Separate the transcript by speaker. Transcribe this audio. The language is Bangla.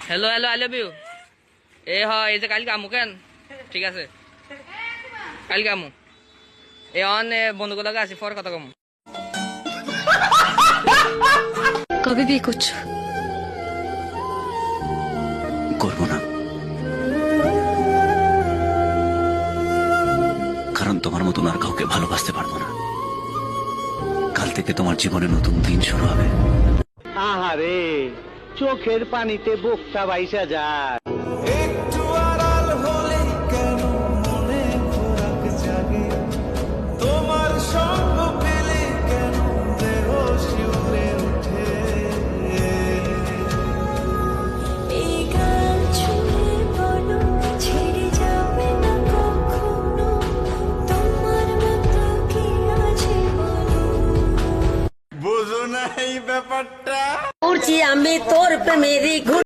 Speaker 1: Hello hello I love you এই যে কালকে আমু কেন ঠিক আছে কালকে আমু বন্ধুগুলো লগে আসি পর কথা কম
Speaker 2: কবে বিয়ে করছো?
Speaker 3: করবো না, কারণ তোমার মতন আর কাউকে ভালোবাসতে পারবো না। কাল থেকে তোমার জীবনে নতুন দিন শুরু হবে।
Speaker 4: আহারে, চোখের পানিতে বোকটা বাইসা যায়।
Speaker 5: একটু আড়াল হলে কেন মনে খোরাক জাগে, তোমার সঙ্গ পেলে কেন দেহ শিউরে ওঠে।
Speaker 6: এই গান শুনে বলো ছেড়ে যাবে না কখনো, তোমার মতো কি আছে বলো।
Speaker 5: বুঝো না এই ব্যাপারটা?
Speaker 6: উড়ছি আমি তোর প্রেমেরই